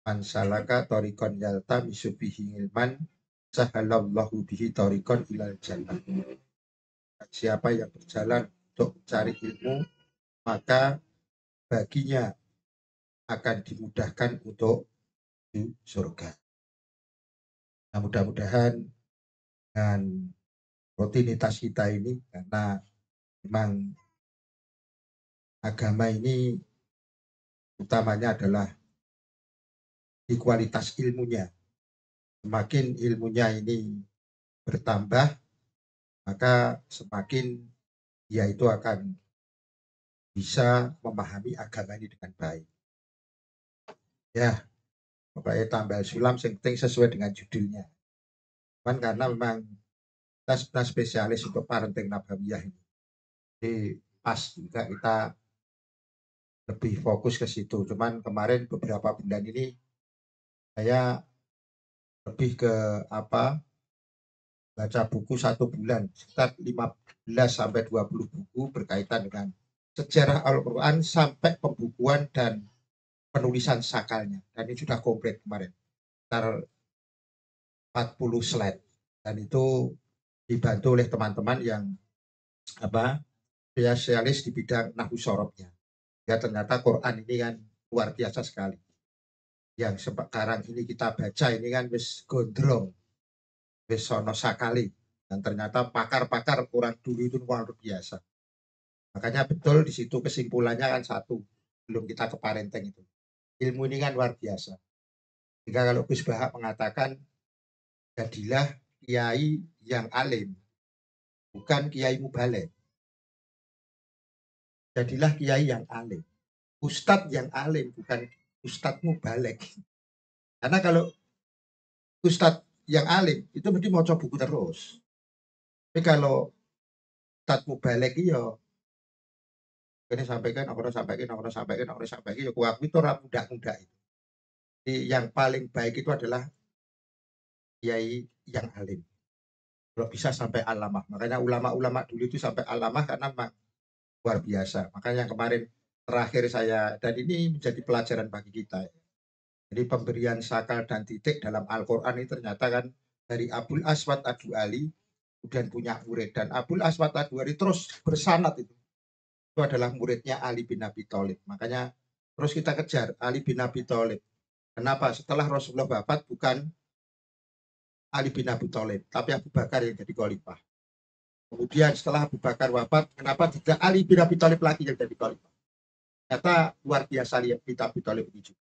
Man salaka thoriqan yaltamisu bihi ilman sahalallahu bihi thoriqan ilal jannah. Siapa yang berjalan untuk mencari ilmu, maka baginya akan dimudahkan untuk di surga. Nah, mudah-mudahan dengan rutinitas kita ini, karena memang agama ini utamanya adalah di kualitas ilmunya. Semakin ilmunya ini bertambah, maka semakin dia itu akan bisa memahami agama ini dengan baik. Ya, pokoknya tambah sulam yang penting sesuai dengan judulnya. Cuman karena memang kita sebenarnya spesialis untuk parenting nabawiyah ini. Jadi pas juga kita lebih fokus ke situ. Cuman kemarin beberapa bulan ini saya lebih ke baca buku 1 bulan, sekitar 15 sampai 20 buku berkaitan dengan sejarah Al-Quran sampai pembukuan dan penulisan sakalnya. Dan ini sudah komplit kemarin, sekitar 40 slide. Dan itu dibantu oleh teman-teman yang spesialis di bidang nahwu sorobnya. Ya ternyata Quran ini kan luar biasa sekali. Yang sekarang ini kita baca ini kan wis gondrong, wis sono sakali. Dan ternyata pakar-pakar orang dulu itu luar biasa. Makanya betul di situ kesimpulannya kan satu, belum kita ke parenting itu. Ilmu ini kan luar biasa. Jika kalau Gus Bahak mengatakan, jadilah kiai yang alim, bukan kiai mubalek. Jadilah kiai yang alim. Ustadz yang alim, bukan ustadz mubalek. Karena kalau ustadz yang alim, itu mesti mau coba buku terus. Tapi kalau ustadz mubalek iya, ini sampaikan, aku sampaikan, ya kuat itu orang muda-muda itu. Jadi yang paling baik itu adalah kiai yang alim. Kalau bisa sampai alamah. Makanya ulama-ulama dulu itu sampai alamah karena memang luar biasa. Makanya yang kemarin terakhir saya, dan ini menjadi pelajaran bagi kita. Jadi pemberian sakal dan titik dalam Al-Quran ini ternyata kan dari Abul Aswad Ad-Du'ali kemudian punya murid. Dan Abul Aswad Ad-Du'ali terus bersanad itu. Itu adalah muridnya Ali bin Abi Thalib. Makanya terus kita kejar Ali bin Abi Thalib. Kenapa? Setelah Rasulullah wafat bukan Ali bin Abi Thalib, tapi Abu Bakar yang jadi khalifah. Kemudian setelah Abu Bakar wafat, kenapa tidak Ali bin Abi Thalib lagi yang jadi khalifah? Ternyata luar biasa Ali bin Abi Thalib ini juga.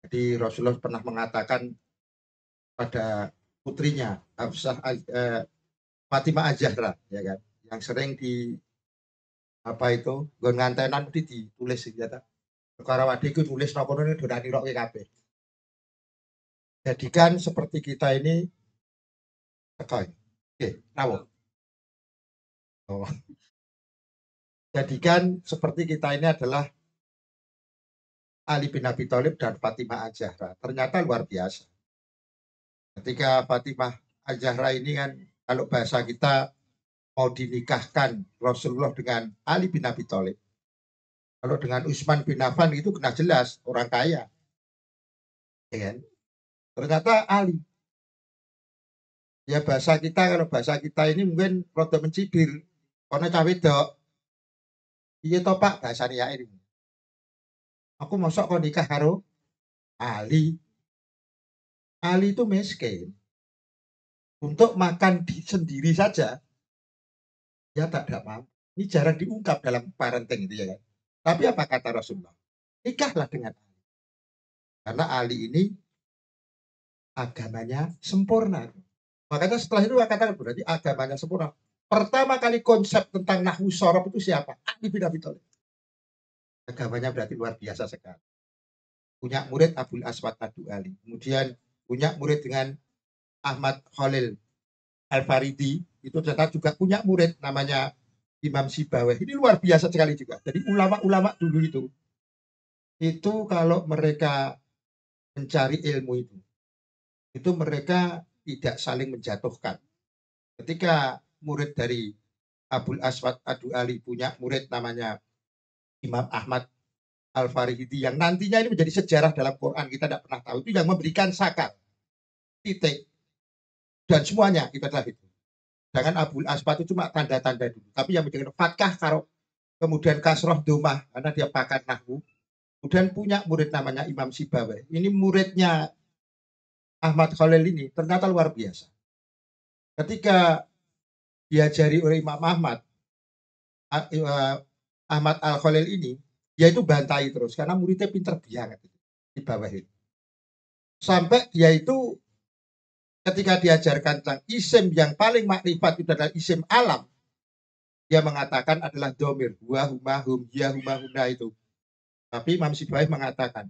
Jadi Rasulullah pernah mengatakan pada putrinya Fatimah Az-Zahra, ya kan, yang sering di ngantenan ditulis senjata. Perkara wadiku tulis nopo ini donani rok kabeh. Jadikan seperti kita ini tekan. Oke, tahu. Oh. Jadikan seperti kita ini adalah Ali bin Abi Thalib dan Fatimah Az-Zahra. Ternyata luar biasa. Ketika Fatimah Az-Zahra ini kan kalau bahasa kita mau dinikahkan Rasulullah dengan Ali bin Abi Thalib. Kalau dengan Utsman bin Affan itu kena jelas orang kaya. Ya kan? Ternyata Ali. Ya bahasa kita, kalau bahasa kita ini mungkin rada mencibir. Karena cawe dok. Iya toh Pak bahasa ya ini. Aku masuk kok nikah karo Ali. Ali itu miskin. Untuk makan sendiri saja ya tak ada mampu. Ini jarang diungkap dalam parenting itu ya kan. Tapi apa kata Rasulullah? Nikahlah dengan Ali. Karena Ali ini agamanya sempurna. Makanya setelah itu katakan berarti agamanya sempurna. Pertama kali konsep tentang nahwu sorob itu siapa? Ali bin Abi Thalib. Agamanya berarti luar biasa sekali. Punya murid Abul Aswad Ad-Du'ali. Kemudian punya murid dengan Ahmad Khalil Al-Faridi. Itu ternyata juga punya murid namanya Imam Sibaweh. Ini luar biasa sekali juga. Jadi ulama-ulama dulu itu kalau mereka mencari ilmu itu mereka tidak saling menjatuhkan. Ketika murid dari Abul Aswad Ad-Du'ali punya murid namanya Imam Ahmad Al-Farihidi yang nantinya ini menjadi sejarah dalam Quran, kita tidak pernah tahu, itu yang memberikan sakar, titik, dan semuanya itu adalah itu. Jangan Abul Asfad itu cuma tanda-tanda dulu, tapi yang menjadi fatkah karo, kemudian kasroh domah karena dia pakar nahwu, kemudian punya murid namanya Imam Sibawayh. Ini muridnya Ahmad Khalil ini ternyata luar biasa. Ketika diajari oleh Imam Ahmad Al-Khalil ini, dia itu bantai terus karena muridnya pinter banget di bawah itu. Sampai dia itu ketika diajarkan tentang isim yang paling makrifat itu adalah isim alam, dia mengatakan adalah domir, huwa huma hum, ya huma huna itu. Tapi Imam Sibawayh mengatakan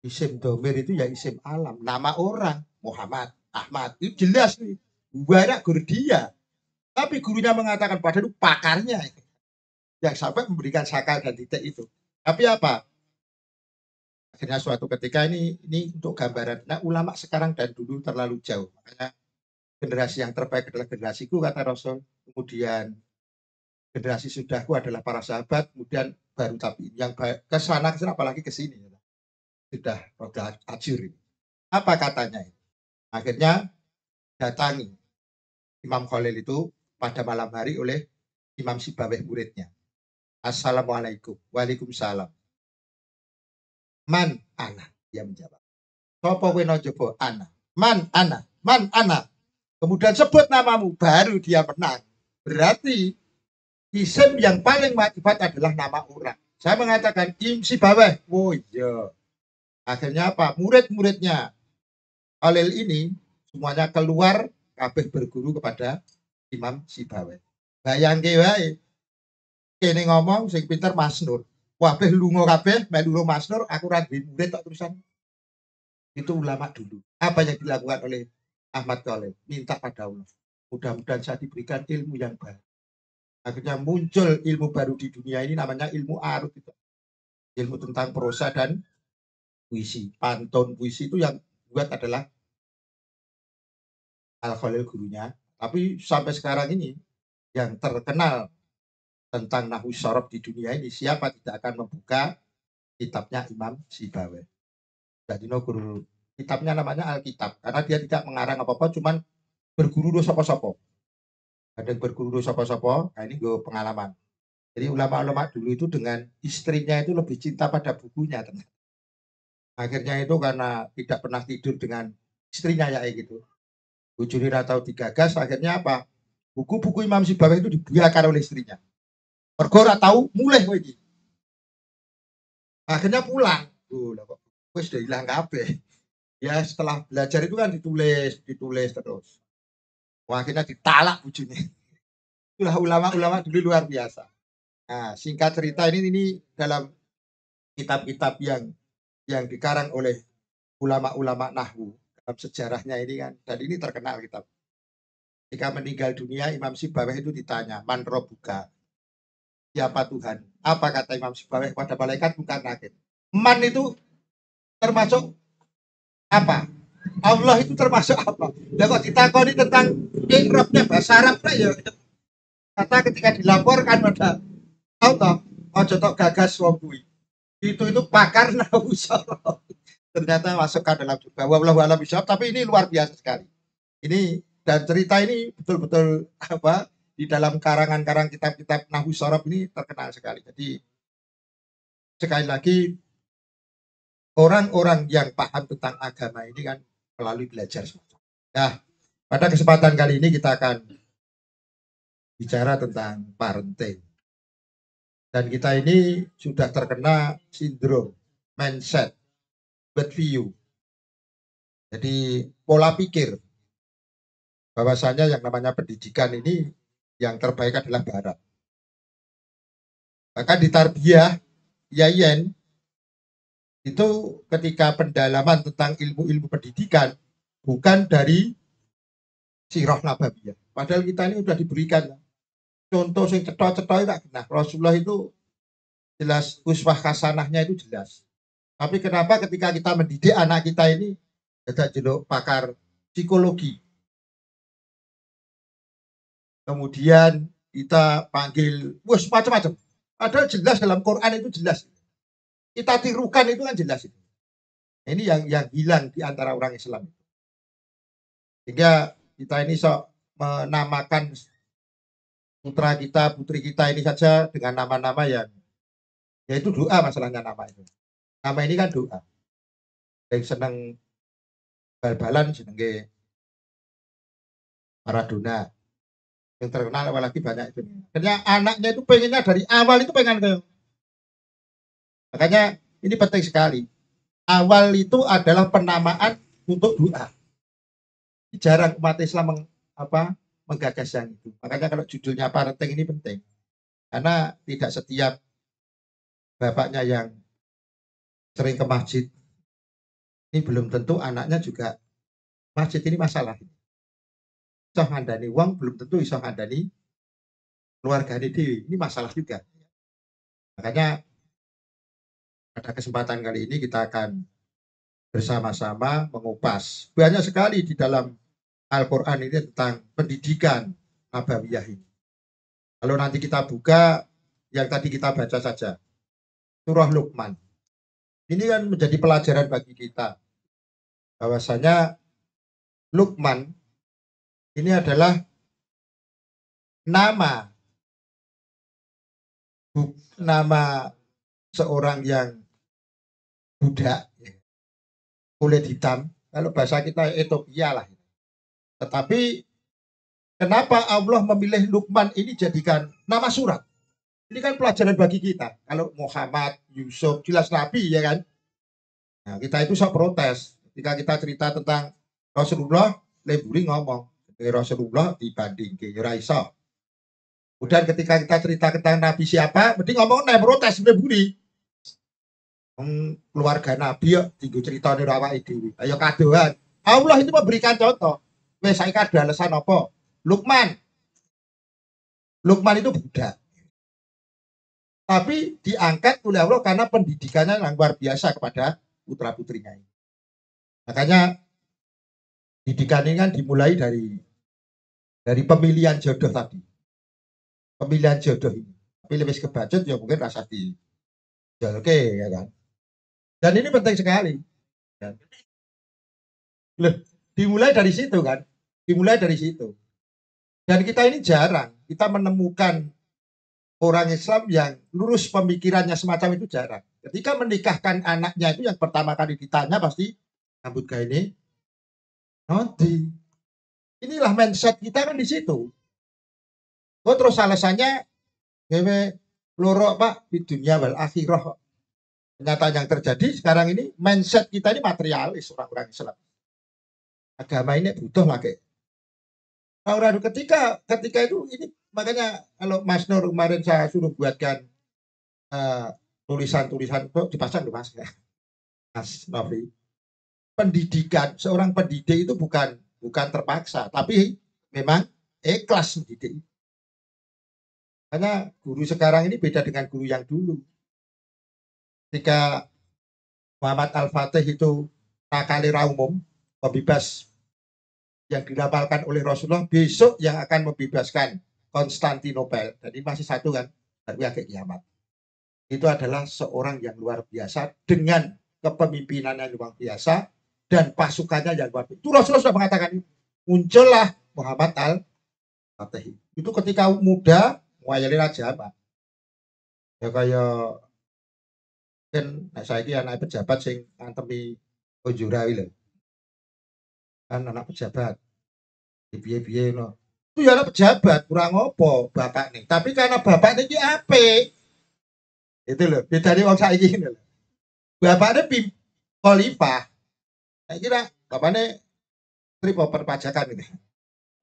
isim domir itu ya isim alam, nama orang, Muhammad, Ahmad, itu jelas nih. Banyak guru dia. Tapi gurunya mengatakan padahal itu pakarnya yang sampai memberikan sakal dan titik itu. Tapi apa? Akhirnya suatu ketika ini untuk gambaran. Nah, ulama sekarang dan dulu terlalu jauh. Makanya generasi yang terbaik adalah generasiku kata Rasul. Kemudian generasi sudahku adalah para sahabat. Kemudian baru tapi yang ke sana apalagi ke sini sudah roda ajur ini. Apa katanya? Akhirnya datangi Imam Khalil itu pada malam hari oleh Imam Sibawayh muridnya. Assalamualaikum. Waalaikumsalam. Man ana, dia menjawab. Sopo kowe nojobo ana. Man ana, man ana. Kemudian sebut namamu, baru dia menang. Berarti isim yang paling makrifat adalah nama orang. Saya mengatakan Imam Sibawayh. Oh iya. Akhirnya apa? Murid-muridnya Khalil ini semuanya keluar kabeh berguru kepada Imam Sibawayh. Bayangke wae. Kene ngomong sing pinter Mas Nur. Kabeh lunga kabeh melu Mas Nur, aku ra duwe murid tok terusan. Itu ulama dulu. Apa yang dilakukan oleh Ahmad Khalil? Minta pada Allah. Mudah-mudahan saya diberikan ilmu yang baru. Akhirnya muncul ilmu baru di dunia ini namanya ilmu arut itu. Ilmu tentang prosa dan puisi. Pantun puisi itu yang buat adalah Al-Khalil gurunya. Tapi sampai sekarang ini yang terkenal tentang Nahwu Shorof di dunia ini siapa tidak akan membuka kitabnya Imam Sibawayh. Jadi guru kitabnya namanya Alkitab karena dia tidak mengarang apa-apa, cuman berguru do sopo-sopo. Ada yang berguru do sopo-sopo. Nah ini gue pengalaman. Jadi ulama-ulama dulu itu dengan istrinya itu lebih cinta pada bukunya ternyata. Akhirnya itu karena tidak pernah tidur dengan istrinya ya gitu. Bujuni atau digagas, akhirnya apa? Buku-buku Imam Sibawayh itu dibuyakan oleh istrinya. Mergo ora tahu mulai kowe iki. Akhirnya pulang. Lah kok wis udah hilang kabeh. Ya setelah belajar itu kan ditulis terus. Wah, akhirnya ditalak bujune. Itulah ulama-ulama dulu luar biasa. Nah, singkat cerita ini dalam kitab-kitab yang dikarang oleh ulama-ulama nahwu dalam sejarahnya ini kan, dan ini terkenal kitab. Ketika meninggal dunia Imam Sibawayh itu ditanya, man robuka, siapa Tuhan? Apa kata Imam Sibawayh pada malaikat bukan nakir. Man itu termasuk apa? Allah itu termasuk apa? Lah kok ditakoni tentang i'rabnya bahasa Arab ya. Kata ketika dilaporkan pada Allah, ojo tok gagas wong kuwi. Itu pakar nahwu shorof. Ternyata masukkan dalam juga. Wallahu a'lam bishawab, tapi ini luar biasa sekali. Ini dan cerita ini betul-betul apa di dalam karangan-karang kitab-kitab nahwu shorof ini terkenal sekali. Jadi sekali lagi orang-orang yang paham tentang agama ini kan melalui belajar. Nah, pada kesempatan kali ini kita akan bicara tentang parenting. Dan kita ini sudah terkena sindrom mindset, bad view. Jadi pola pikir bahwasanya yang namanya pendidikan ini yang terbaik adalah barat. Bahkan di tarbiyah Yayen itu ketika pendalaman tentang ilmu-ilmu pendidikan bukan dari sirah nabawiyah. Padahal kita ini sudah diberikan contoh yang cetok-cetok itu. Nah, Rasulullah itu jelas uswah hasanahnya itu jelas. Tapi kenapa ketika kita mendidik anak kita ini ada jeluk pakar psikologi. Kemudian kita panggil macam-macam. Padahal jelas dalam Quran itu jelas. Kita tirukan itu kan jelas itu. Ini yang hilang di antara orang Islam. Sehingga kita ini menamakan putra kita, putri kita ini saja dengan nama-nama yang yaitu doa masalahnya nama itu. Nama ini kan doa. Yang senang bal-balan jenenge Maradona. Yang terkenal apalagi banyak itu. Karena anaknya itu pengennya dari awal itu pengen ke. Makanya ini penting sekali. Awal itu adalah penamaan untuk doa. Jarang umat Islam menggagas yang itu. Makanya kalau judulnya parenting ini penting. Karena tidak setiap bapaknya yang sering ke masjid, ini belum tentu anaknya juga masjid ini masalah. Iso ngandani wong belum tentu iso ngandani keluarga ini masalah juga. Makanya pada kesempatan kali ini kita akan bersama-sama mengupas. Banyak sekali di dalam Al-Quran ini tentang pendidikan nabawiyah ini. Kalau nanti kita buka yang tadi kita baca saja, surah Luqman. Ini kan menjadi pelajaran bagi kita. Bahwasanya Luqman ini adalah nama seorang yang budak, kulit hitam. Kalau bahasa kita Ethiopia lah. Tetapi kenapa Allah memilih Luqman ini jadikan nama surat? Ini kan pelajaran bagi kita. Kalau Muhammad, Yusuf, jelas Nabi ya kan. Nah, kita itu sok protes. Ketika kita cerita tentang Rasulullah, leburi ngomong. Rasulullah dibanding ke Raisa. Kemudian ketika kita cerita tentang Nabi siapa, mesti ngomong protes leburi. Keluarga Nabi ya, tinggal cerita nih rawa itu. Ayo kadoan. Allah itu memberikan contoh. Wes saya ada alasan apa? Luqman itu budak. Tapi diangkat oleh Allah karena pendidikannya yang luar biasa kepada putra-putrinya ini. Makanya didikan ini kan dimulai dari pemilihan jodoh tadi. Pemilihan jodoh ini. Tapi lebih kebacut ya mungkin rasa di oke ya kan. Dan ini penting sekali. Loh, dimulai dari situ kan. Dimulai dari situ. Dan kita ini jarang. Kita menemukan orang Islam yang lurus pemikirannya semacam itu jarang. Ketika menikahkan anaknya itu yang pertama kali ditanya pasti rambut gaya ini nanti. Inilah mindset kita kan di situ. Oh terus alasannya wewe loro Pak di dunia wal akhirah. Kenyataan yang terjadi sekarang ini mindset kita ini materialis orang-orang Islam. Agama ini butuh lagi. Nah, ketika itu ini makanya kalau Mas Nur kemarin saya suruh buatkan tulisan-tulisan itu dipasang loh Mas ya. Mas Novi. Pendidikan seorang pendidik itu bukan terpaksa, tapi memang ikhlas mendidik. Karena guru sekarang ini beda dengan guru yang dulu. Ketika Muhammad Al-Fatih itu nakalira umum, pembebas yang dirapalkan oleh Rasulullah, besok yang akan membebaskan Konstantinopel. Jadi masih satu kan, tapi agak kiamat. Itu adalah seorang yang luar biasa dengan kepemimpinan yang luar biasa dan pasukannya yang luar biasa. Itu Rasulullah sudah mengatakan muncullah Muhammad Al-Fatih. Itu ketika muda muayali raja apa? Ya kayak kan saya ini anak pejabat sing ngantemi Ojurawi lho. Kan anak pejabat. Piye-piye no. Itu ya anak pejabat, kurang apa bapak nih. Tapi karena bapak ini apik. Itu loh, beda dari orang saiki ini loh. Bapaknya khalifah. Saya kira bapaknya tripo perpajakan ini.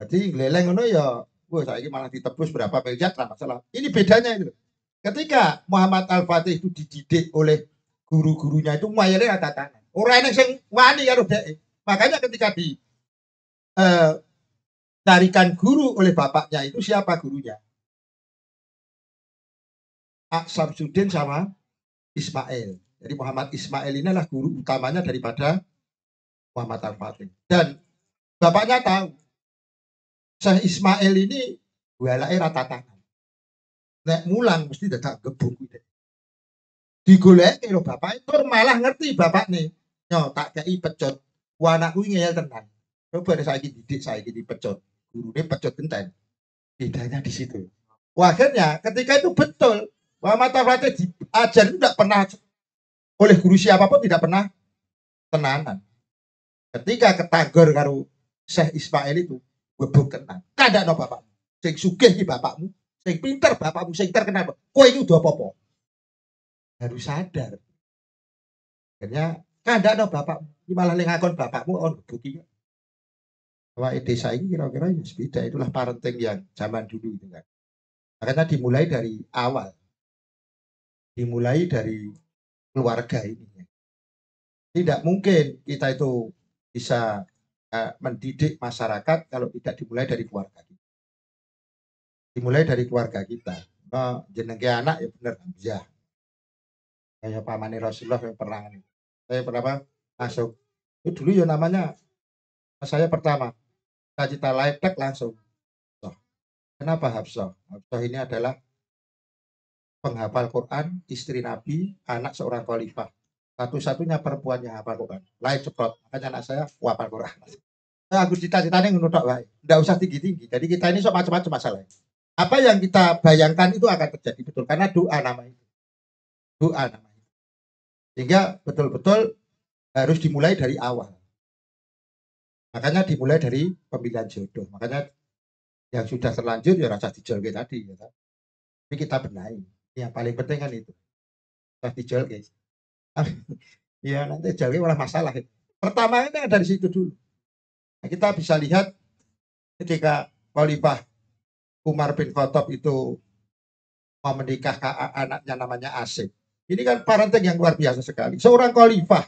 Jadi geleleng ngono ya, saiki malah ditebus berapa miliar masalah. Ini bedanya itu. Ketika Muhammad Al-Fatih itu dididik oleh guru-gurunya itu mayane rata tangan. Ora enek sing wani karo dhek. Makanya ketika tarikan guru oleh bapaknya itu siapa gurunya? Samsudin sama Ismail. Jadi Muhammad Ismail ini adalah guru utamanya daripada Muhammad Al-Fatih. Dan bapaknya tahu Syekh Ismail ini walake rata tangan. nek mulang mesti dadak gebuk kuwi. Digoleki lho bapake tur malah ngerti bapakne. Nyo tak kei pecut. Wah anakku ngeyel tenan. Coba deh saiki didik saiki dipecut. Gurune pecut genten. Bedanya di situ. Wah, akhirnya ketika itu betul bahwa mata praktek diajar itu tidak pernah oleh guru siapapun tidak pernah tenanan. Ketika ketagor karo Syekh Ismail itu gebuk tenan. Kandakno bapakmu. Sing sugih ki bapakmu, sing pinter bapakmu, sing terkenal. Kowe iki udah apa-apa. Harus sadar. Akhirnya kandakno bapakmu. Iki malah ngakon bapakmu on gebuk iki. Bahwa desa ini kira-kira ya beda. Itulah parenting yang zaman dulu itu kan. Makanya dimulai dari awal. Dimulai dari keluarga ini. Tidak mungkin kita itu bisa mendidik masyarakat kalau tidak dimulai dari keluarga kita. Dimulai dari keluarga kita. Jenenge anak ya bener ya. Kayak pamane Rasulullah yang pernah ini. Saya pernah masuk. Itu dulu ya namanya saya pertama. Cita laytek langsung. Kenapa Hafsah? Hafsah ini adalah penghafal Quran, istri Nabi, anak seorang khalifah. Satu-satunya perempuan yang hafal Quran. Lain cepat. Makanya anak saya hafal Quran. Nah, aku cita-citanya ngono tok wae. Enggak usah tinggi-tinggi. Jadi kita ini sok macam-macam masalah. Apa yang kita bayangkan itu akan terjadi betul karena doa namanya. Doa namanya. Sehingga betul-betul harus dimulai dari awal. Makanya dimulai dari pemilihan jodoh. Makanya yang sudah terlanjur ya rasa dijolke tadi ya. Tapi kita benahi. Yang paling penting kan itu. Rasa dijolke. Ya nanti jolke malah masalah. Pertama ini dari situ dulu. Nah, kita bisa lihat ketika Khalifah Umar bin Khattab itu mau menikah anaknya namanya Asim. Ini kan parenting yang luar biasa sekali. Seorang khalifah.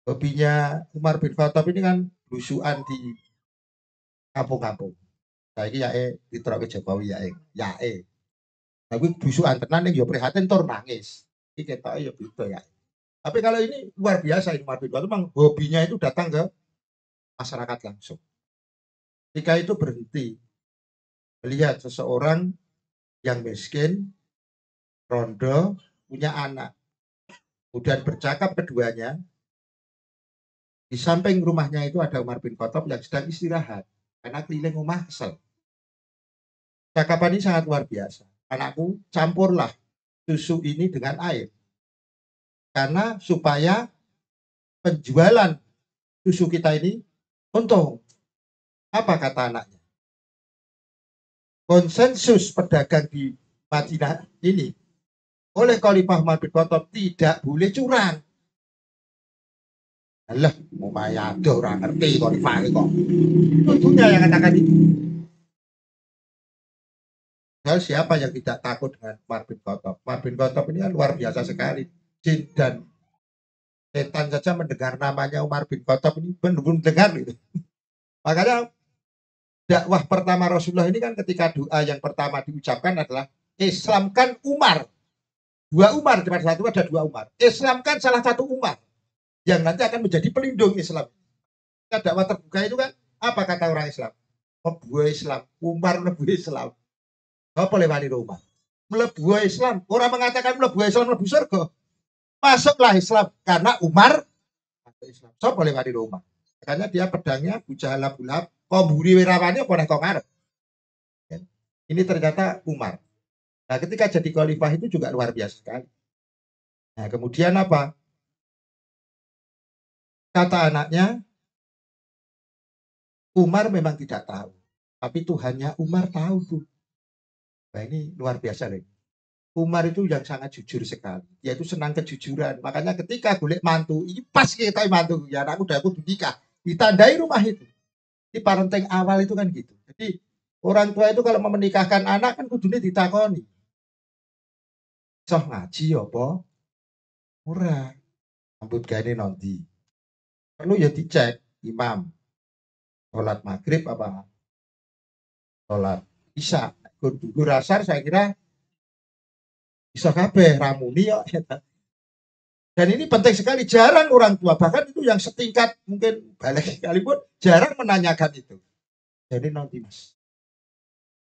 Hobinya Umar bin Khattab ini kan belusuan di kampung-kampung. Saiki yae diteroke Jokowi yae. Tapi belusuan tenan yang yo prihatin tur nangis. Iki ketoke yo beda ya. Tapi kalau ini luar biasa ini Umar bin Khattab memang hobinya itu datang ke masyarakat langsung. Ketika itu berhenti melihat seseorang yang miskin, rondo, punya anak. Kemudian bercakap keduanya, di samping rumahnya itu ada Umar bin Khattab yang sedang istirahat. Karena keliling rumah kesel. Cakapan ini sangat luar biasa. Anakku, campurlah susu ini dengan air. Karena supaya penjualan susu kita ini untung. Apa kata anaknya? Konsensus pedagang di Madinah ini oleh Khalifah Umar bin Khattab tidak boleh curang. Alah, Mumayyad orang ngerti Khalifah kok. Tentunya yang katakan itu. Hal siapa yang tidak takut dengan Umar bin Khattab? Umar bin Khattab ini kan luar biasa sekali. Jin dan setan saja mendengar namanya Umar bin Khattab ini benar-benar mendengar gitu. Makanya dakwah pertama Rasulullah ini kan ketika doa yang pertama diucapkan adalah Islamkan Umar. Dua Umar, di satu ada dua Umar. Islamkan salah satu Umar yang nanti akan menjadi pelindung Islam. Dakwah terbuka itu kan apa kata orang Islam? Mlebu Islam, Umar mlebu Islam. Apa lewani Umar? Mlebu Islam. Orang mengatakan mlebu Islam mlebu surga. Masuklah Islam karena Umar masuk Islam. Sopo lewani Umar? Makanya dia pedangnya Bujahal Bulab, komburi wirawane apa nek kok ngarep. Ini ternyata Umar. Nah, ketika jadi khalifah itu juga luar biasa sekali. Nah, kemudian apa? Kata anaknya, Umar memang tidak tahu. Tapi Tuhannya Umar tahu tuh. Nah, ini luar biasa loh. Umar itu yang sangat jujur sekali. Dia itu senang kejujuran. Makanya ketika golek mantu, ini pas kita mantu. Ya anakku udah aku nikah. Ditandai rumah itu. Di parenting awal itu kan gitu. Jadi orang tua itu kalau mau menikahkan anak kan kudunya ditakoni. Soh ngaji apa? Ora. Rambut gawe nanti. Perlu ya dicek imam. Sholat maghrib apa? Sholat isya. Guru asar saya kira bisa kabeh ramuni ya. Dan ini penting sekali, jarang orang tua, bahkan itu yang setingkat mungkin balik sekalipun, jarang menanyakan itu. Jadi nanti mas,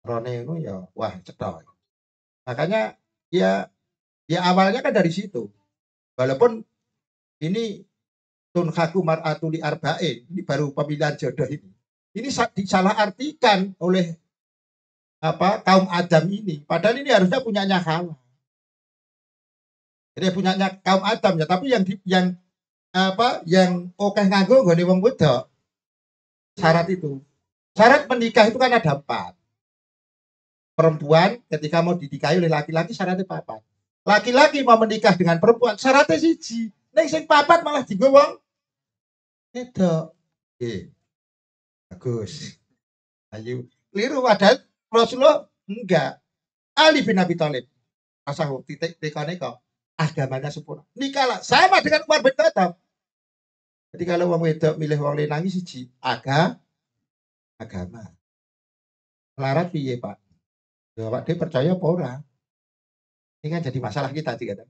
Rone itu ya wah cetok. Makanya ya awalnya kan dari situ. Walaupun ini tunhaku mar'atuli arba'in, ini baru pemilihan jodoh ini. Ini disalahartikan oleh kaum Adam ini. Padahal ini harusnya punyanya Hawa. Jadi punyanya kaum Adam ya, tapi yang oke nganggo nggone wong wedok. Syarat itu. Syarat menikah itu kan ada 4. Perempuan ketika mau dinikahi oleh laki-laki syaratnya 4. Laki-laki mau menikah dengan perempuan syaratnya 1. Ning sing 4 malah dienggo wong wedok. Nggih. Bagus. Ayo. Keliru padahal Rasulullah enggak. Ali bin Abi Thalib. Pasang titik tekane kok agamanya sempurna. Nikahlah sama dengan Umar bin Khattab. Jadi kalau wong wedok milih wong lanang siji, agama. Melarat piye, Pak? Ya Pak dia percaya apa ora? Ini kan jadi masalah kita sih kadang.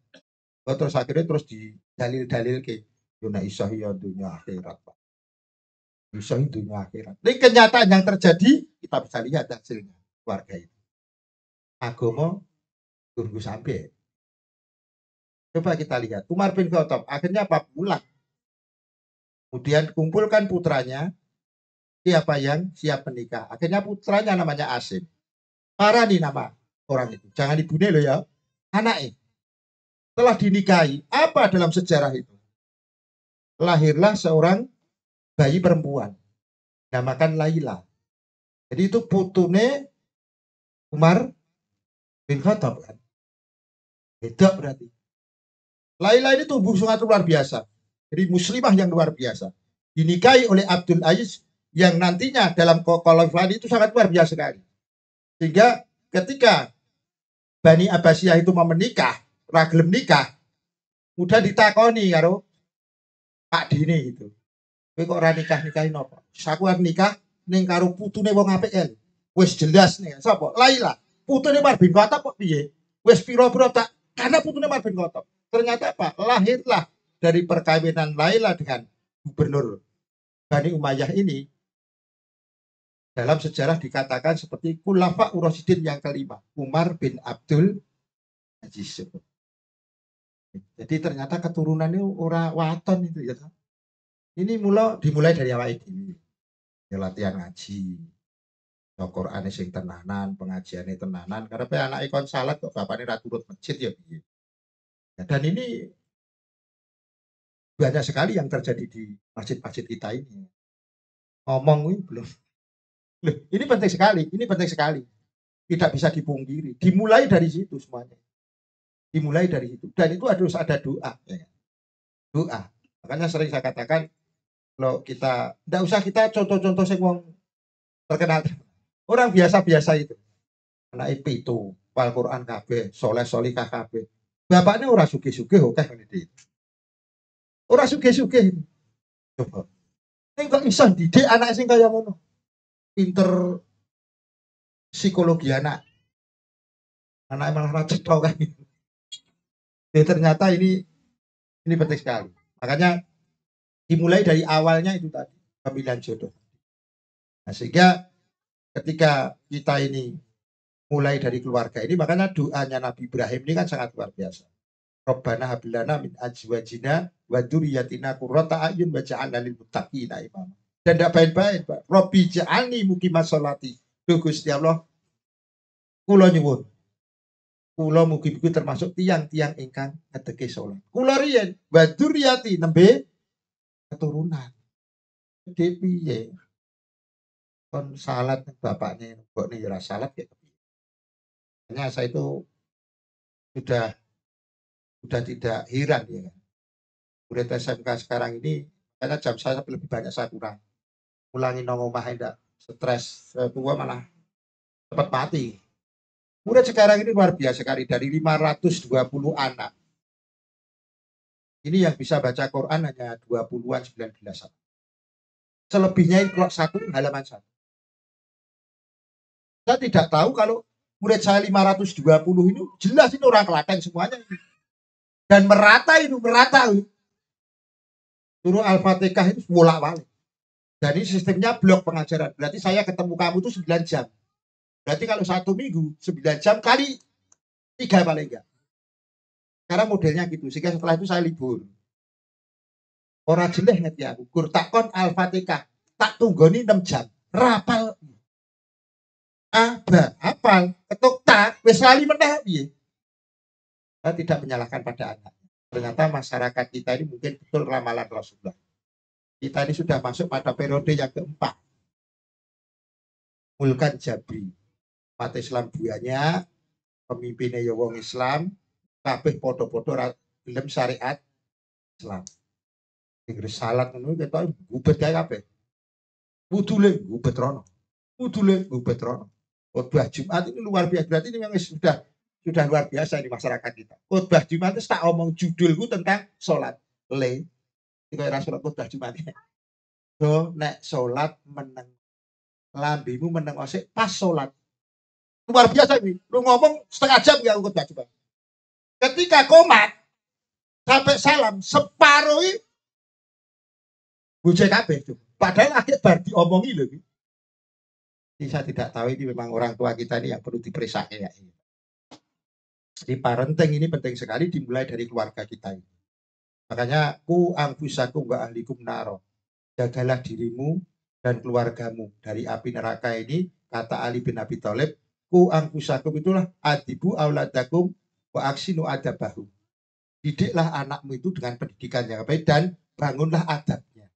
Terus akhirnya terus didalil-dalil ke yo nek iso ya dunia akhirat, Pak. Iso dunia akhirat. Ini kenyataan yang terjadi kita bisa lihat hasilnya keluarga itu. Agama tunggu sampai. Coba kita lihat. Umar bin Khattab akhirnya apa? Pulang. Kemudian kumpulkan putranya. Siapa yang siap menikah? Akhirnya putranya namanya Asim. Parah nih nama orang itu. Jangan dibunuh loh ya. Anaknya. Setelah dinikahi, apa dalam sejarah itu? Lahirlah seorang bayi perempuan. Namakan Laila. Jadi itu putune Umar bin Khattab kan. Beda berarti. Laila ini tumbuh sangat luar biasa. Jadi muslimah yang luar biasa. Dinikahi oleh Abdul Aziz yang nantinya dalam kekhalifahan itu sangat luar biasa sekali. Sehingga ketika Bani Abbasiyah itu mau menikah, ragilem nikah, udah ditakoni karo Pak Dini itu. Kowe kok ora nikah-nikahin apa? Saku arep nikah ning karo putune wong apik. Wis jelas nih, sapa? Laila. Putune Umar bin Khattab kok piye? Wis pira-pira tak karena putune Umar bin Khattab. Ternyata apa? Lahirlah dari perkawinan Laila dengan gubernur Bani Umayyah ini dalam sejarah dikatakan seperti Khulafa Ur-Rasyidin yang kelima, Umar bin Abdul Aziz. Jadi ternyata keturunannya ora waton itu ya. Ini dimulai dari awal ini. Ya, latihan ngaji. Ya, Qur'ane sing tenanan, pengajiane tenanan. Karena pe anak ikon salat kok bapakne ra turut masjid ya piye. Ya, dan ini banyak sekali yang terjadi di masjid-masjid kita ini. Ngomong ini belum. Loh, ini penting sekali. Tidak bisa dipungkiri. Dimulai dari situ semuanya. Dimulai dari itu. Dan itu harus ada doa. Ya. Doa. Makanya sering saya katakan, kalau kita, tidak usah kita contoh-contoh sing wong terkenal. Orang biasa-biasa itu. Anak itu, Al-Quran kabeh, soleh solikah kabeh. Bapaknya orang sugih-sugih, oke. Orang sugih-sugih. Coba. Ini kok bisa didik anak sing kaya ngono. Pinter psikologi anak. Anak malah racet tau kan. Jadi ternyata ini penting sekali. Makanya dimulai dari awalnya itu tadi, pemilihan jodoh. Nah, sehingga ketika kita ini mulai dari keluarga ini, makanya doanya Nabi Ibrahim ini kan sangat luar biasa. Rabbana hablana min azwajina wa dzurriyyatina qurrata a'yun waj'alna lil muttaqina imama. Dan tidak baik-baik, Pak. Robbi ja'alni muqimas sholati. Duh Gusti Allah, kula nyuwun. Kula mugi-mugi termasuk tiang-tiang ingkang ngedeke salat. Kula riyen wa dzurriyyati nembe keturunan. Gede piye? Kon salat bapaknya kok nih ora salat ya. Makanya saya itu sudah tidak heran ya kan. Murid SMK sekarang ini karena jam saya lebih banyak saya kurang. Ulangi nang omah enggak stres, tua malah cepat mati. Murid sekarang ini luar biasa sekali dari 520 anak. Ini yang bisa baca Quran hanya 20-an 19-an. Selebihnya itu satu halaman satu. Saya tidak tahu kalau murid saya 520 ini jelas ini orang Klaten semuanya. Dan merata. Suruh Al-Fatihah itu bolak-balik. Jadi sistemnya blok pengajaran. Berarti saya ketemu kamu itu 9 jam. Berarti kalau 1 minggu 9 jam kali 3 paling enggak. Sekarang modelnya gitu. Sehingga setelah itu saya libur. Orang jeleh ngerti aku. Gur takon Al-Fatihah. Tak tunggoni 6 jam. Rapal. Hafal. Ketuk tak. Wis lali meneh piye. Saya tidak menyalahkan pada anak. Ternyata masyarakat kita ini mungkin betul ramalan Rasulullah. Kita ini sudah masuk pada periode yang keempat. Mulkan Jabri. Umat Islam buahnya, pemimpinnya ya wong Islam, kabeh podo-podo film syariat Islam. Inggris salat ngono kita gubet kae kabeh. Wudule gubet rono. Wudule gubet rono. Khotbah Jumat ini luar biasa. Berarti ini memang sudah luar biasa di masyarakat kita. Khotbah Jumat itu tak omong judulku tentang sholat. Le. Itu kayak Rasulullah khotbah Jumat. So, nek sholat meneng. Lambimu meneng osik pas sholat. Luar biasa ini. Lu ngomong setengah jam ya khotbah Jumat. Ketika komat sampai salam separuh bujai kabeh tuh. Padahal akhir bar diomongi loh. Ini saya tidak tahu ini memang orang tua kita ini yang perlu diperiksa ya. Jadi parenting ini penting sekali dimulai dari keluarga kita ini. Makanya ku angfusakum wa ahlikum naro. Jagalah dirimu dan keluargamu dari api neraka ini, kata Ali bin Abi Thalib, ku angfusakum itulah adibu auladakum wa aksinu adabahu. Didiklah anakmu itu dengan pendidikan yang baik dan bangunlah adabnya.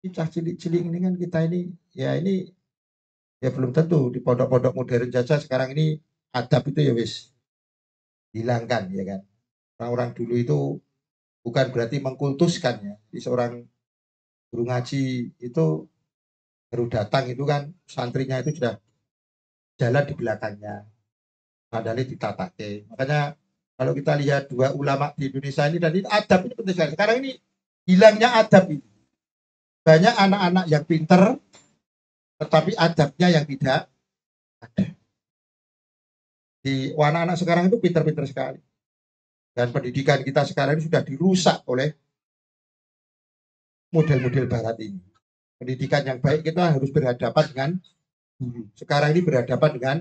Kita cilik-cilik ini kan kita ini ya belum tentu di pondok-pondok modern saja sekarang ini adab itu ya wis hilangkan ya kan. Orang-orang dulu itu bukan berarti mengkultuskan ya. Di seorang guru ngaji itu baru datang itu kan santrinya itu sudah jalan di belakangnya. Sandalnya ditatake. Makanya kalau kita lihat dua ulama di Indonesia ini dan ini adab ini penting sekali. Sekarang ini hilangnya adab ini. Banyak anak-anak yang pinter tetapi adabnya yang tidak ada. Di anak-anak sekarang itu pinter-pinter sekali. Dan pendidikan kita sekarang ini sudah dirusak oleh model-model barat ini. Pendidikan yang baik kita harus berhadapan dengan guru. Sekarang ini berhadapan dengan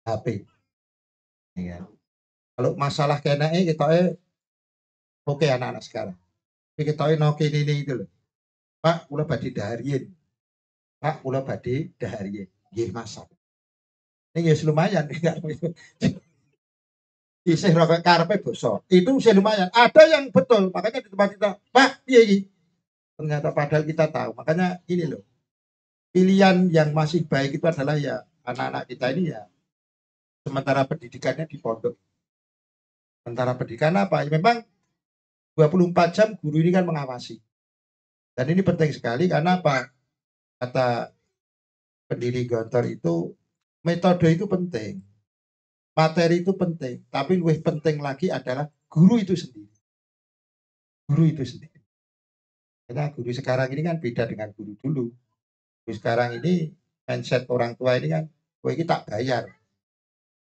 HP. Ya. Kalau masalah kenanya kita oke anak-anak sekarang. Tapi kita noke ini itu loh. Pak, kula badhe dahariyin. Pak, kula badhe dahariyin. Nggih, masak. Ini ya lumayan. Isih rokok karepe basa. Itu sih lumayan. Ada yang betul. Makanya di tempat kita, Pak, piye iki? Ternyata padahal kita tahu. Makanya ini loh. Pilihan yang masih baik itu adalah ya anak-anak kita ini ya sementara pendidikannya di pondok. Sementara pendidikan apa? Ya memang 24 jam guru ini kan mengawasi. Dan ini penting sekali karena apa? Kata pendiri Gontor itu metode itu penting. Materi itu penting, tapi lebih penting lagi adalah guru itu sendiri. Guru itu sendiri. Karena guru sekarang ini kan beda dengan guru dulu. Guru sekarang ini mindset orang tua ini kan, kowe iki tak bayar.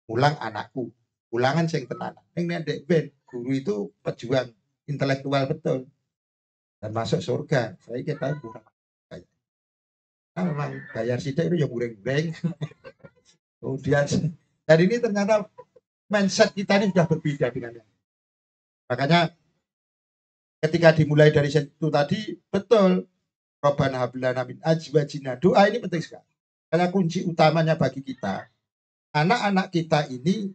Ulang anakku, ulangan sing tenan. Ning nek ben guru itu pejuang intelektual betul dan masuk surga. Saya kita kurang bayar. Nah, memang bayar sidik itu ya mureng-mureng. Kemudian dan ini ternyata mindset kita ini sudah berbeda dengan yang. Makanya ketika dimulai dari situ tadi betul Rabbana hab lana min azwajina. Doa ini penting sekali. Karena kunci utamanya bagi kita, anak-anak kita ini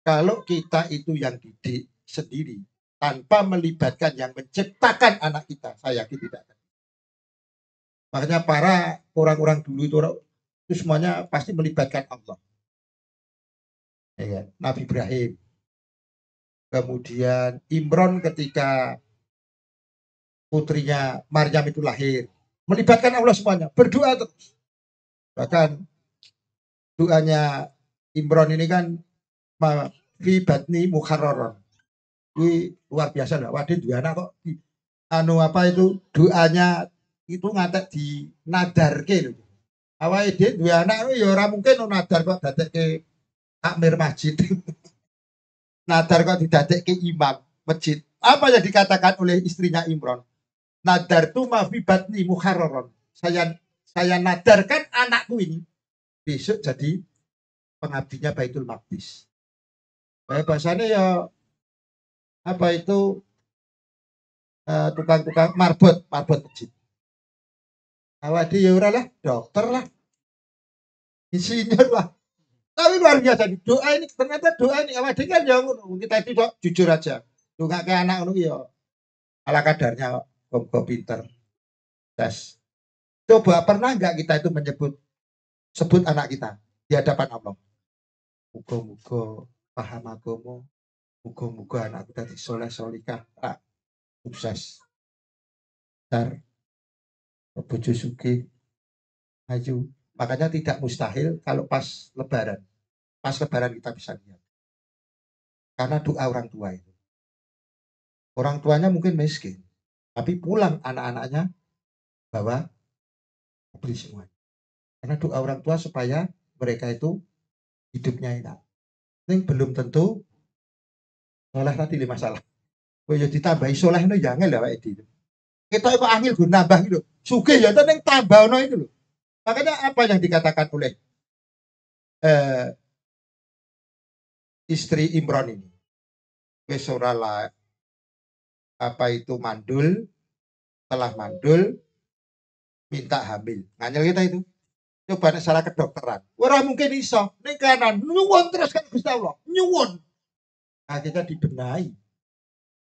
kalau kita itu yang didik sendiri tanpa melibatkan yang menciptakan anak kita, saya yakin tidak akan. Makanya para orang-orang dulu itu semuanya pasti melibatkan Allah. Ya, Nabi Ibrahim. Kemudian Imron ketika putrinya Maryam itu lahir. Melibatkan Allah semuanya. Berdoa terus. Bahkan doanya Imron ini kan fi batni mukharraron. Ini luar biasa lah. Waduh dua anak kok apa itu doanya itu ngatek di nadarke loh. Awake dhewe duwe anak ya ora mungkin nadar kok dadekke takmir masjid. Nadar kok didadekke imam masjid. Apa yang dikatakan oleh istrinya Imron? Nadar tu mafi batni mukharraron. saya nadarkan anakku ini besok jadi pengabdinya Baitul Maqdis. Bahasanya ya apa itu tukang-tukang marbot masjid. Awak dia ora lah, dokter lah, insinyur lah. Tapi luar biasa nih, doa ini ternyata doa ini awak dia kan ya kita itu jujur aja. Doa ke anak ngono ya ala kadarnya kok pinter. Tes. Coba pernah nggak kita itu sebut anak kita di hadapan Allah? Muga-muga paham agama, muga-muga anak kita di soleh solikah, sukses. Dar, bojo sugih, maju. Makanya tidak mustahil kalau pas lebaran kita bisa lihat. Karena doa orang tua itu. Orang tuanya mungkin miskin, tapi pulang anak-anaknya bawa beli semua. Karena doa orang tua supaya mereka itu hidupnya enak. Ini belum tentu soleh tadi masalah. Oh ya ditambahi soleh itu jangan lah Pak Edi. Kita kok angil gue nambah gitu. Sugih ya itu yang tambah no itu loh. Makanya apa yang dikatakan oleh istri Imron ini? Wes ora lah apa itu mandul, telah mandul minta hamil. Nganyel kita itu. Coba nek salah kedokteran. Ora mungkin iso. Ning kanan nyuwun terus kan Gusti Allah. Nyuwun. Akhirnya dibenahi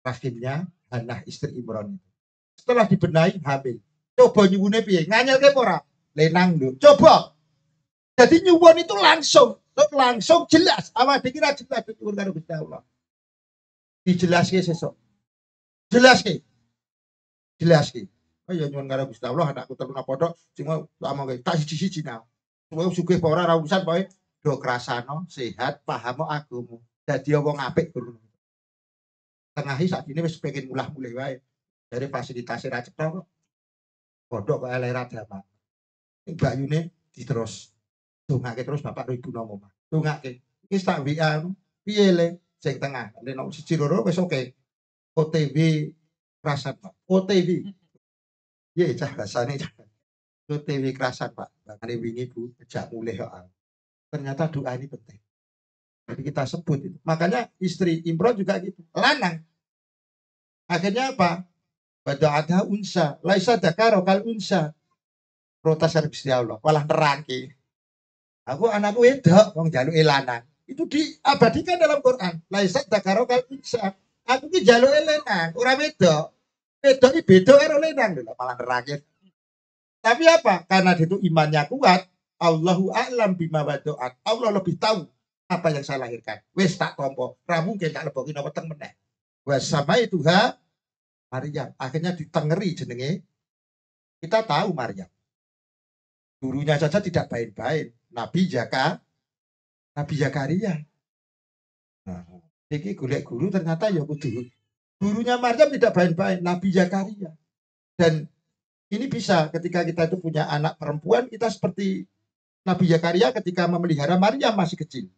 rahimnya Hanah istri Imron itu. Setelah dibenahi hamil. Coba nyuwune piye? Nganyel ke ora? Lenang lho. Coba. Jadi nyuwun itu langsung jelas. Awak dikira jelas nyuwun karo Gusti Allah. Dijelaske sesuk. Jelaske. Oh ya nyuwun karo Gusti Allah anakku teruna podok sing sama kae tak siji-siji nang. Kowe sugih apa ora urusan pokoke do krasano, sehat, paham agama. Dadi wong apik guru. Tengahi sakjane wis pengen mulah-mulih wae. Dari fasilitasi ra cetha kok. Podok kok elera dapat. Ning bayune diterus. Dongake terus Bapak Ibu nomo. Dongake. Iki tak WA piye le sing tengah. Nek siji loro wis oke. OTW kerasan Pak. OTW. Iya, cah bahasane cah. OTW kerasan Pak. Makanya wingi Bu, sejak mulai soal. Ternyata doa ini penting. Jadi kita sebut itu. Makanya istri Imron juga gitu. Lanang. Akhirnya apa? Bada'atha unsa. Laisa dakaro kal unsa. Protes Gusti Allah. Walah nerangki. Aku anakku wedok. Wong jaluke lanang. Itu diabadikan dalam Quran. Laisa dakaro kal unsa. Aku ki jaluke lanang. Ora wedok. Wedok iki beda karo lanang lho, malah nerangin. Tapi apa? Karena itu imannya kuat, Allahu a'lam bima wadu'at. Allah lebih tahu apa yang saya lahirkan. Wes tak tompo, ra mungkin tak lebokin apa teng meneh. Wes sama itu Maryam. Akhirnya ditengeri jenenge. Kita tahu Maryam. Gurunya saja tidak baik-baik. Nabi Zakaria. Nah, iki golek guru ternyata ya kudu. Gurunya Maryam tidak baik-baik, Nabi Zakaria. Dan ini bisa ketika kita itu punya anak perempuan, kita seperti Nabi Zakaria ketika memelihara Maryam masih kecil.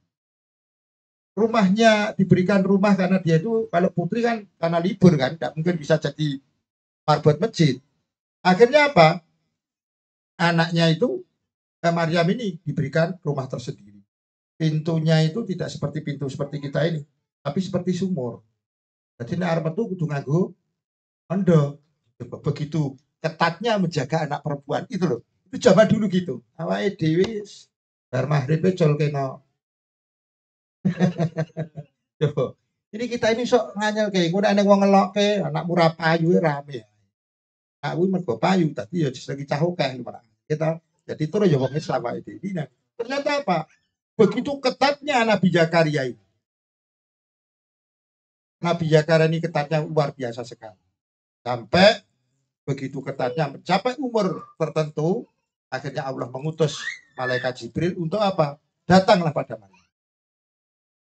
Rumahnya diberikan rumah karena dia itu kalau putri kan karena libur kan, tidak mungkin bisa jadi marbot masjid. Akhirnya apa? Anaknya itu Maryam ini diberikan rumah tersendiri. Pintunya itu tidak seperti pintu seperti kita ini, tapi seperti sumur. Jadi nek arep metu kudu nganggo ondo. Begitu ketatnya menjaga anak perempuan itu loh. Itu zaman dulu gitu. Awake dhewe bar maghrib col kena. Jadi kita ini sok nganyel kayak ngono nek wong ngelokke anak murah payu rame. Aku mergo payu tadi ya lagi cahokeh kita. Jadi terus ya wong Islam ini. Nah, ternyata apa? Begitu ketatnya Nabi Zakaria ini. Nabi Zakaria ini ketatnya luar biasa sekali. Sampai begitu ketatnya mencapai umur tertentu, akhirnya Allah mengutus malaikat Jibril untuk apa? Datanglah pada Maryam.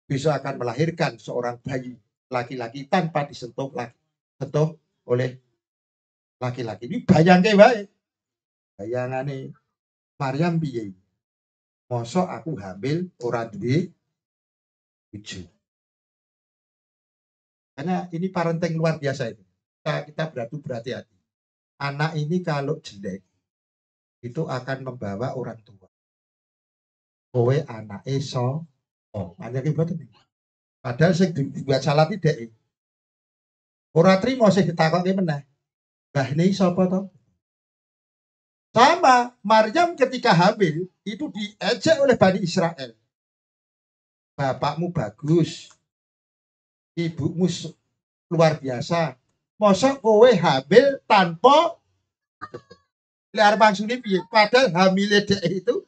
Bisa akan melahirkan seorang bayi laki-laki tanpa disentuh oleh laki-laki. Ini bayangke wae. Bayangane Maryam piye? Mosok aku hamil ora duwe bojo. Karena ini parenting luar biasa itu. Kita berhati-hati. Anak ini kalau jelek, itu akan membawa orang tua. Kowe anake hanya kibat ini. Padahal sing dibuat salah tidak. Ora trimo sing ditakoki meneh. Mbah ini sapa to? Sama, Maryam ketika hamil itu diejek oleh Bani Israel. Bapakmu bagus, ibumu luar biasa. Mosok kowe hamil tanpa liar mangsune piye? Padahal hamile dek itu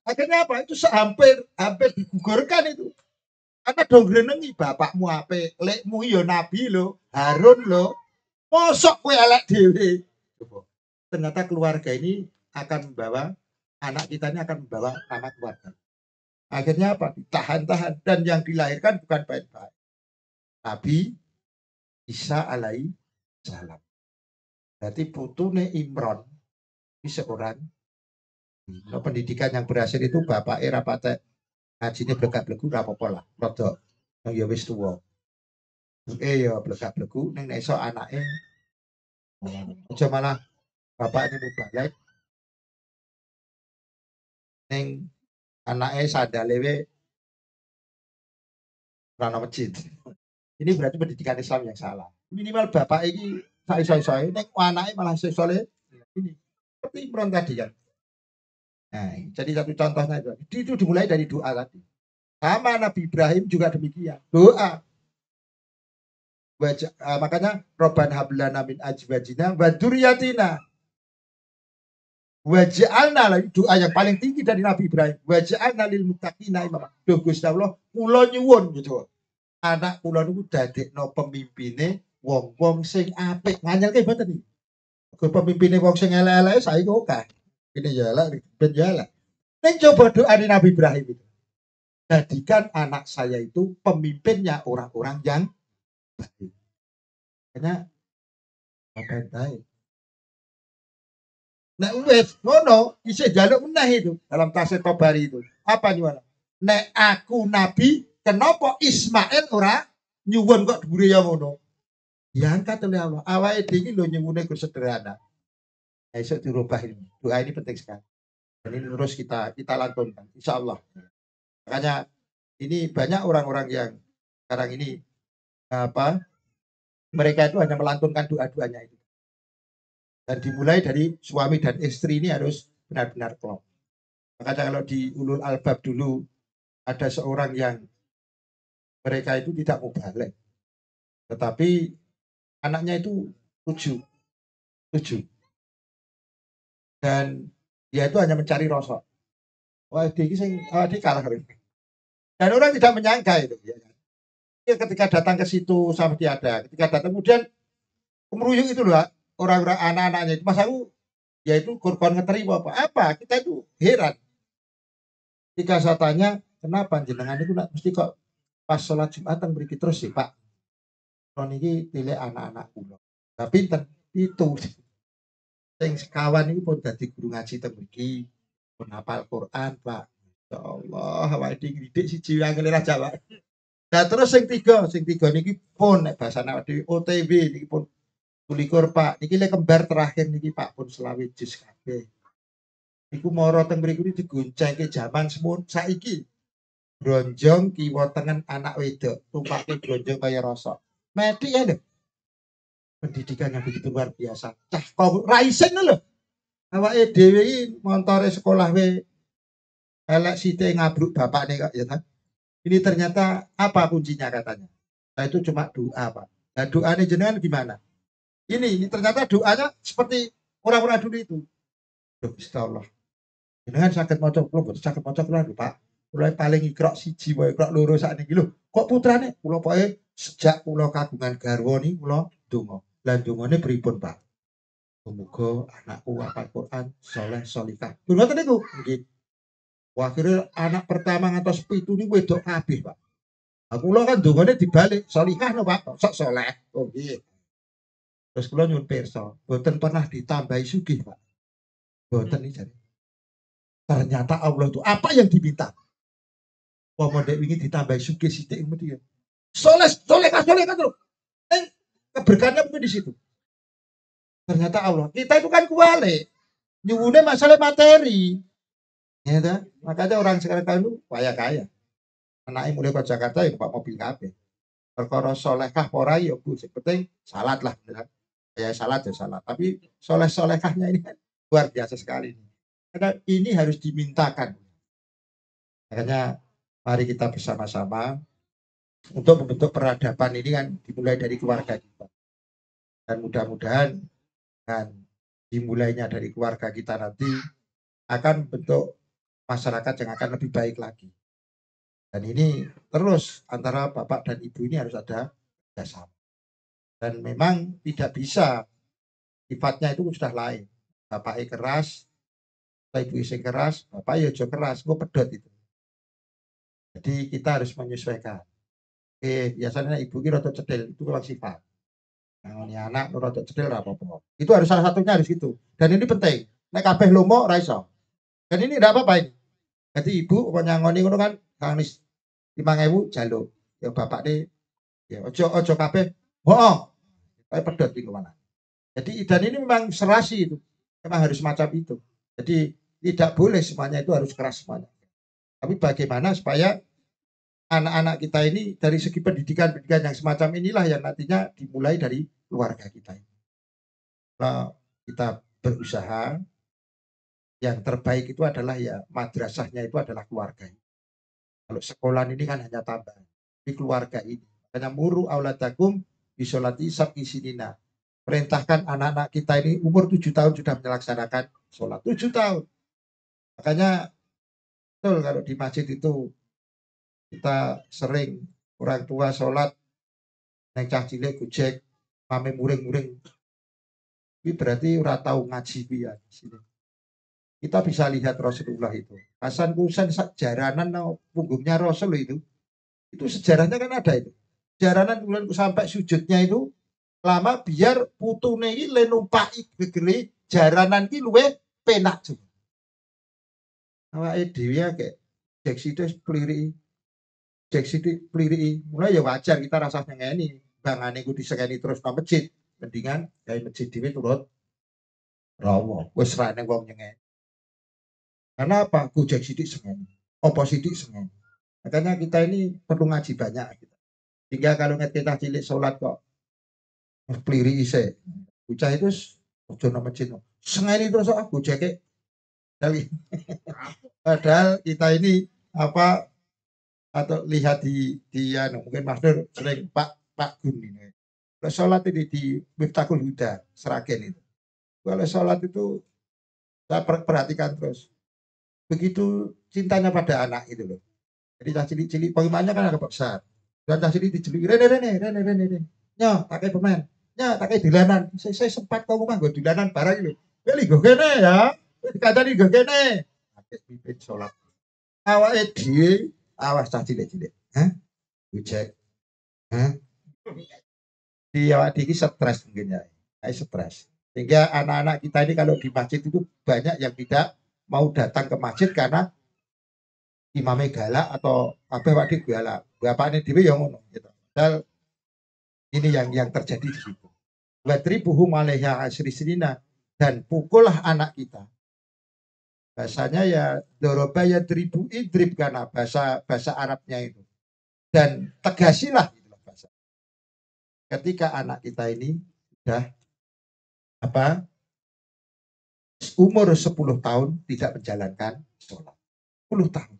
akhirnya apa? Itu hampir digugurkan itu. Karena dong grenengi bapakmu ape, lekmu ya nabi lo, Harun lo. Mosok kowe elek dhewe. Ternyata keluarga ini akan membawa anak kita ini akan membawa nama keluarga. Akhirnya apa? Ditahan-tahan dan yang dilahirkan bukan baik-baik. Nabi Isa alaihi salam. Berarti putune Imron ini seorang pendidikan yang berhasil itu bapak era patek ngajine blegak-blegu ora apa-apa lah. Rodok yang ya wis tuwa. Ya blegak-blegu ning nek iso anake aja malah bapaknya mubalek ning anake sandalewe ora masjid. Ini berarti pendidikan Islam yang salah. Minimal bapak ini iso-iso nek anake malah iso ini. Seperti Imron tadi kan. Nah, jadi satu contohnya itu dimulai dari doa tadi. Sama Nabi Ibrahim juga demikian. Doa. Makanya Robbana hablana min azwajina wa dzurriyyatina. Waj'alna lagi doa yang paling tinggi dari Nabi Ibrahim. Waj'alna lil muttaqina imama. Duh Gusti Allah, kula nyuwun gitu. Anak kula niku dadekno pemimpine wong-wong sing apik. Nganyelke mboten iki. Pemimpine wong sing elek-elek saiki akeh. Ini ya elek, ben ya elek. Ning coba doa di Nabi Ibrahim itu. Jadikan anak saya itu pemimpinnya orang-orang yang baik. Karena baik. Nek wis ngono isih jaluk meneh itu dalam tafsir Tabari itu. Apa nyuwun? Nek aku nabi, kenapa Ismail ora nyuwun kok dhuwure ya ngono? Diangkat oleh Allah. Awake dhewe lho nyuwune ku sederhana. Esok dirubah ini. Doa ini penting sekali. Dan ini terus kita lantunkan, insya Allah. Makanya ini banyak orang-orang yang sekarang ini mereka itu hanya melantunkan doa-doanya itu. Dan dimulai dari suami dan istri ini harus benar-benar klop. Makanya kalau di Ulul Albab dulu ada seorang yang mereka itu tidak mubalek, tetapi anaknya itu 7. Dan dia itu hanya mencari rosok. Wah, dia kalah. Dan orang tidak menyangka itu. Ya, ketika datang ke situ sama dia ada. Ketika datang kemudian kemeruyuk itu loh orang-orang anak-anaknya itu. Mas aku ya itu korban ngeterima apa? Kita itu heran. Ketika saya tanya kenapa jenengan itu mesti kok pas sholat Jumatan beri terus sih Pak. Kalau ini pilih anak-anak kula. Tapi itu yang sekawan ini pun jadi guru ngaji temui pun hafal Quran Pak. Ya Allah, awake dhewe didik siji angel Jawa. Nah terus sing tiga niki pun nek basane awake OTW niki pun 21 Pak. Niki lek kembar terakhir niki Pak pun selawe jus kabeh. Iku mara teng mriku iki digoncengke jaman semun saiki. Bronjong kiwa tengen anak wedok, tumpake bronjong kaya rosok. Medik ya lho. Pendidikan yang begitu luar biasa. Cah kok ra isin lho. Awake dhewe iki montore sekolah we elek sithik ngabruk bapakne kok ya kan. Ini ternyata apa kuncinya katanya? Nah, itu cuma doa Pak. Nah doanya jenengan gimana? Ini ternyata doanya seperti orang-orang dulu itu. Gusti Allah. Jenengan sakit maca kula boten sakit maca kula lho Pak. Kula paling ikrok siji wae ikrok loro sakniki lho. Kok putrane kula pokoke sejak kula kagungan garwa ni kula donga. Lah dongane pripun Pak? Muga anakku hafal Quran, saleh salihah. Ngoten niku nggih. Akhirnya anak pertama ngantos 7 niku wedok kabeh Pak. Aku lo kan dongane dibalik salihah no Pak, sok saleh. Oh nggih. Terus kula nyuwun pirsa, boten pernah ditambahi sugih Pak. Boten iki jare. Ternyata Allah itu apa yang diminta? Wong dek wingi ditambahi sugih sithik mesti ya. Soleh kan terus. Keberkahannya mungkin di situ. Ternyata Allah. Kita itu kan kuwale. Nyuwune masalah materi. Ya toh? Makanya orang sekarang itu kaya. Anaknya mulai ke Jakarta ya Pak mobil kabeh. Perkara solehkah ora ya Bu, sing penting salat lah. Ya salat ya salat. Tapi soleh-solehkahnya ini kan luar biasa sekali. Karena ini harus dimintakan. Makanya mari kita bersama-sama untuk membentuk peradaban ini kan dimulai dari keluarga kita. Dan mudah-mudahan kan dimulainya dari keluarga kita nanti akan bentuk masyarakat yang akan lebih baik lagi. Dan ini terus antara bapak dan ibu ini harus ada kerjasama. Dan memang tidak bisa, sifatnya itu sudah lain. Bapaknya keras, ibu isi keras, bapak ya juga keras, gue pedot itu. Jadi kita harus menyesuaikan. Biasanya ibu ini rotok cedil, itu memang sifat. Nah, ini anak rotok cedil apa-apa. Itu harus salah satunya harus gitu. Dan ini penting. Nek kabeh lomo raiso. Dan ini tidak apa-apa ini. Jadi ibu pokoknya ngoni ngono kan, kang nis 5.000 jaluk. Ya bapak nih, ya ojo kabeh bohong. Kayak pedot di mana. Jadi dan ini memang serasi itu. Memang harus macam itu. Jadi tidak boleh semuanya itu harus keras semuanya. Tapi bagaimana supaya anak-anak kita ini dari segi pendidikan yang semacam inilah yang nantinya dimulai dari keluarga kita. Kalau kita berusaha, yang terbaik itu adalah ya madrasahnya itu adalah keluarga. Kalau sekolah ini kan hanya tambahan. Di keluarga ini. Makanya muru auladakum bisolati sab'i sinina. Perintahkan anak-anak kita ini umur 7 tahun sudah melaksanakan sholat. 7 tahun. Makanya betul kalau di masjid itu kita sering orang tua sholat neng cah cilik gojek mame muring-muring. Ini berarti ora tahu ngaji ya di sini. Kita bisa lihat Rasulullah itu. Hasan Husain jaranan punggungnya Rasul itu. Itu sejarahnya kan ada itu. Jaranan kemudian sampai sujudnya itu lama biar putune iki le numpaki gegere jaranan iki luwe penak juga. Awake dhewe kayak jek situ peliri. Mulai ya wajar kita rasa ngeni. Bangane ku disengeni terus nang masjid. Mendingan gawe masjid dhewe turut rawo. Wis rane wong nyengeni. Karena apa? Gojek sidik sengeni. Opo sidik sengeni. Makanya kita ini perlu ngaji banyak. Hingga kalau kita cilik sholat kok peliri ise. Bocah itu ojo nang masjid. Sengeni terus kok gojeke. Padahal kita ini apa atau lihat di mungkin Mas Nur sering Pak Gun ini. Kalau sholat ini di Miftahul Huda Seragen itu. Kalau sholat itu saya perhatikan terus. Begitu cintanya pada anak itu loh. Jadi cah cilik-cilik pengimanya kan agak besar. Dan cah cilik dicelik, Rene. Nyo, pakai pemain. Nyo, pakai dilanan. Saya sempat kau mah gue dilanan barang itu. Beli gue kene ya. Kata nih gue kene. Pakai pimpin sholat. Awak dhewe awas cah cilik-cilik. Hah? Ujek. Hah? Di awak dhewe stres mungkin ya. Kayak stres. Sehingga anak-anak kita ini kalau di masjid itu banyak yang tidak mau datang ke masjid karena imamnya galak atau apa wadik galak. Bapaknya dhewe yang ngono gitu. Padahal ini yang terjadi di situ. Watribuhum alaiha asri sinina dan pukullah anak kita. Bahasanya ya doroba ya tribu idrib karena bahasa Arabnya itu. Dan tegasilah gitu bahasa. Ketika anak kita ini sudah apa umur 10 tahun tidak menjalankan sholat. 10 tahun.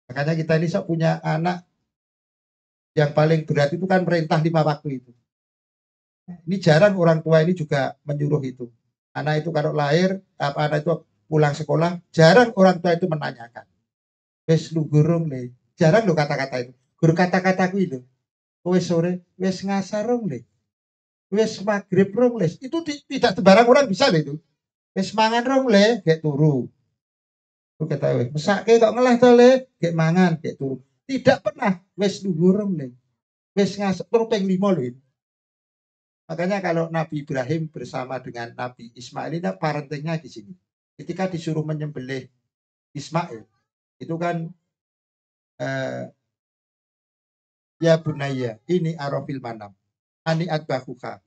Makanya kita ini punya anak yang paling berat itu kan perintah 5 waktu itu. Ini jarang orang tua ini juga menyuruh itu. Anak itu kalau lahir, anak itu pulang sekolah, jarang orang tua itu menanyakan. Wes lu gurung le. Jarang lo kata-kata itu. Guru kata-kataku itu. Wes sore, wes ngasar rong le. Wes maghrib rong le. Itu tidak sembarang orang bisa le itu. Wes mangan rong le, kayak turu. Itu kata wes, mesake kok ngeleh to le, kayak mangan, kayak turu. Tidak pernah wes lu gurung le. Wes ngasar terus ping 5 lo itu. Makanya kalau Nabi Ibrahim bersama dengan Nabi Ismail ini parentingnya di sini. Ketika disuruh menyembelih Ismail, itu kan ya bunaya, ini arofil manam. Ani adbahuka.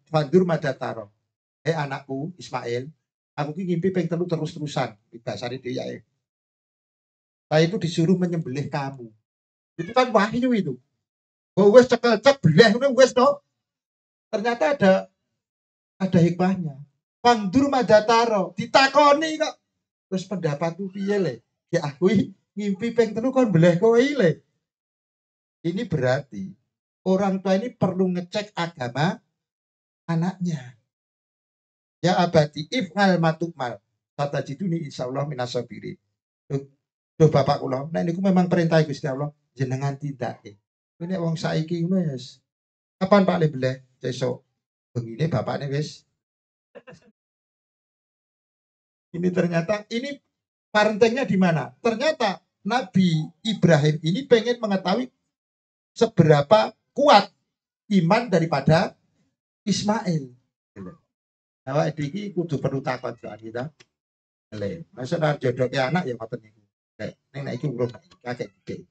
Fandur madataro. Anakku Ismail, Aku ki ngimpi ping telu terus-terusan. Bahasane dia. Saya itu disuruh menyembelih kamu. Itu kan wahyu itu. Oh, wes cekel-cek beleh wes no. Ternyata ada hikmahnya. Pangdur madataro ditakoni kok. Terus pendapatku piye le? Ya aku ngimpi ping telu kon beleh kowe le. Ini berarti orang tua ini perlu ngecek agama anaknya. Ya abadi if'al matukmal. Kata jiduni insyaallah minasabirin. Duh bapak kula, nek niku memang perintah Gusti Allah jenengan tindake. Ini wong saiki ngono ya. Kapan Pak le beleh? Besok. Begini bapaknya wis. Ini ternyata ini parentingnya di mana? Ternyata Nabi Ibrahim ini pengen mengetahui seberapa kuat iman daripada Ismail. Awak iki kudu perlu takon soal kita. Masa jodoh ke anak ya ngoten niku. Nek nek iki urung kakek gede.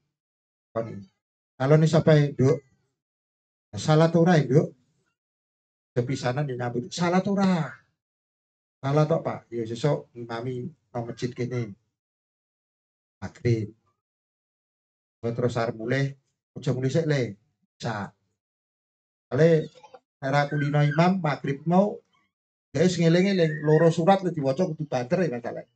Kalau nih sampai nduk salah ora nduk. Kepisanan ya nyambut salah ora. Salah tok Pak. Ya sesuk ngimami nang masjid kene. Maghrib. Terus arep mulih aja mulih sik le. Sa. Ale era kulino imam maghrib mau guys ngeling-eling loro surat le diwaca kudu banter ya masalah.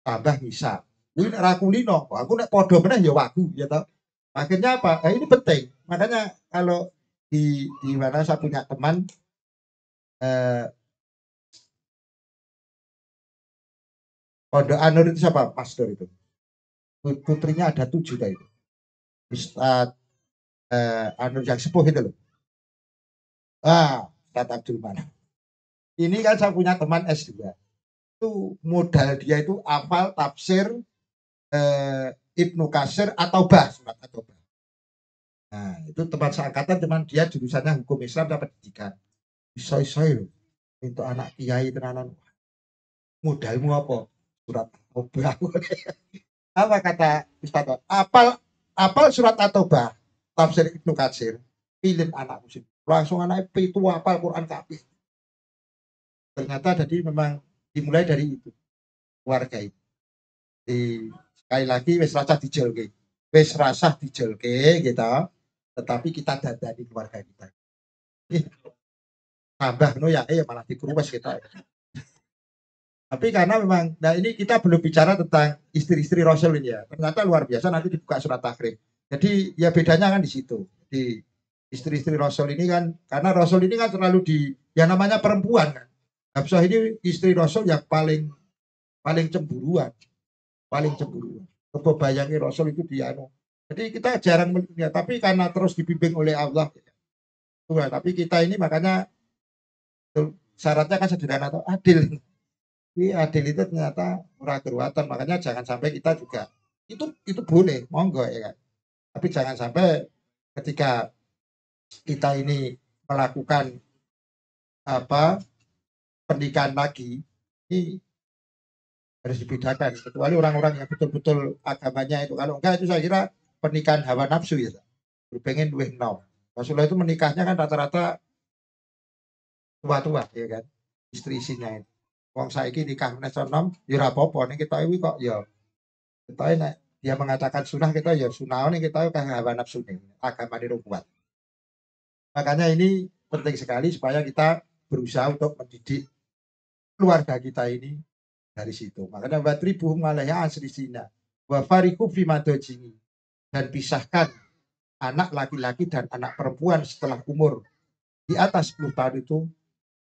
Tambah bisa. Kuwi nek ra kulino, aku nek padha meneh ya wagu ya toh. Akhirnya apa? Ini penting. Makanya kalau di mana saya punya teman Pondok Anur itu siapa? Pastor itu. Putrinya ada 7 dah itu. Ustadz Anur yang sepuh itu loh. Ustadz Abdul Manap. Ini kan saya punya teman S2. Itu modal dia itu hafal tafsir Ibnu Katsir atau surat atau bah. Nah, itu teman seangkatan, teman dia jurusannya hukum Islam dapat pendidikan. Iso-iso loh. Untuk anak kiai tenanan. Modalmu apa? Surat At-Taubah. Apa kata Ustadz? Apal surat At-Taubah, tafsir Ibnu Katsir, pilih anak muslim. Langsung anak itu apal Quran kabeh. Ternyata jadi memang dimulai dari itu, keluarga itu. Sekali lagi wis rasah dijelke. Wis rasah dijelke gitu. Tetapi kita dadani keluarga kita. Tambah no ya malah dikeruwes kita. Tapi karena memang, nah ini kita belum bicara tentang istri-istri Rasul ini ya. Ternyata luar biasa, nanti dibuka surat Tahrim. Jadi ya bedanya kan di situ. Di istri-istri Rasul ini kan, karena Rasul ini kan terlalu yang namanya perempuan kan. Habsah ini istri Rasul yang paling cemburuan. Paling cemburuan. Coba bayangi Rasul itu Jadi kita jarang melihat, tapi karena terus dibimbing oleh Allah. Tapi kita ini makanya syaratnya kan sederhana atau adil. Adil itu ternyata murah keruatan, makanya jangan sampai kita juga itu boleh monggo ya kan, tapi jangan sampai ketika kita ini melakukan pernikahan lagi ini harus dibedakan, kecuali orang-orang yang betul-betul agamanya itu. Kalau enggak itu saya kira pernikahan hawa nafsu ya, pengen duit nom. Rasulullah itu menikahnya kan rata-rata tua-tua ya kan, istri-istrinya itu. Wong saiki nikah menes nom, ya ora apa-apa, ning kita iki kok ya kita nek dia mengatakan sunnah, kita ya sunnah ning kita kan hawa nafsu ning agama ini kuat. Makanya ini penting sekali supaya kita berusaha untuk mendidik keluarga kita ini dari situ. Makanya watribu malaya asli sina wa fariqu fi madajini, dan pisahkan anak laki-laki dan anak perempuan setelah umur di atas 10 tahun itu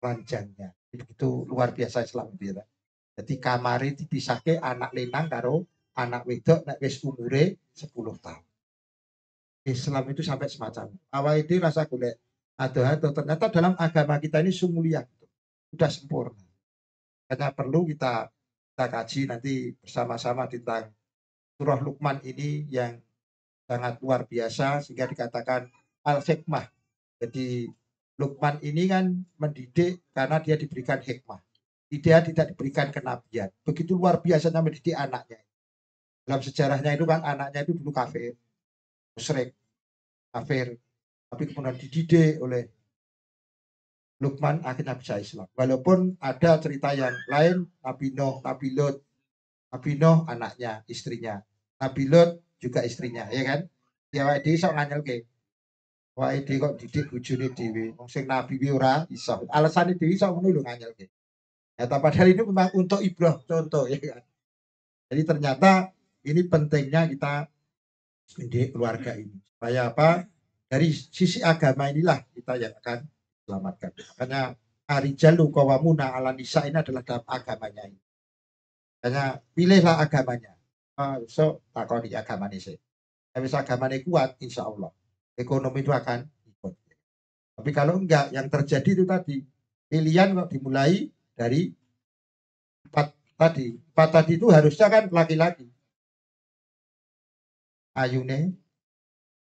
ranjangnya. Itu luar biasa Islam itu ya. Jadi kamari dipisahke anak lenang karo anak wedok nek wis umure 10 tahun. Islam itu sampai semacam. Awal itu rasa golek ado-ado, ternyata dalam agama kita ini sumulia, sudah sempurna. Karena perlu kita kaji nanti bersama-sama tentang surah Luqman ini yang sangat luar biasa sehingga dikatakan al-hikmah. Jadi Luqman ini kan mendidik karena dia diberikan hikmah. Dia tidak diberikan kenabian. Begitu luar biasanya mendidik anaknya. Dalam sejarahnya itu kan anaknya itu dulu kafir, musyrik, kafir, tapi kemudian dididik oleh Lukman akhirnya bisa Islam. Walaupun ada cerita yang lain, Nabi Nuh, Nabi Lut, Nabi Nuh anaknya, istrinya. Nabi Lut juga istrinya, ya kan? Ya wae dhewe iso nganyelke. Wae dhewe kok didik bojone dhewe. Wong sing nabi kuwi ora iso. Alasane dhewe iso ngono lho nganyelke. Ya, padahal ini memang untuk ibrah contoh ya kan. Jadi ternyata ini pentingnya kita mendidik keluarga ini. Supaya apa? Dari sisi agama inilah kita yang akan selamatkan. Makanya Arijalu Qawwamuna 'ala nisa ini adalah dalam agamanya ini. Makanya pilihlah agamanya. So takoni agamanya sih. Tapi agamanya kuat, insya Allah ekonomi itu akan ikut. Tapi kalau enggak, yang terjadi itu tadi pilihan kok dimulai dari empat tadi. Empat tadi itu harusnya kan laki-laki. Ayune,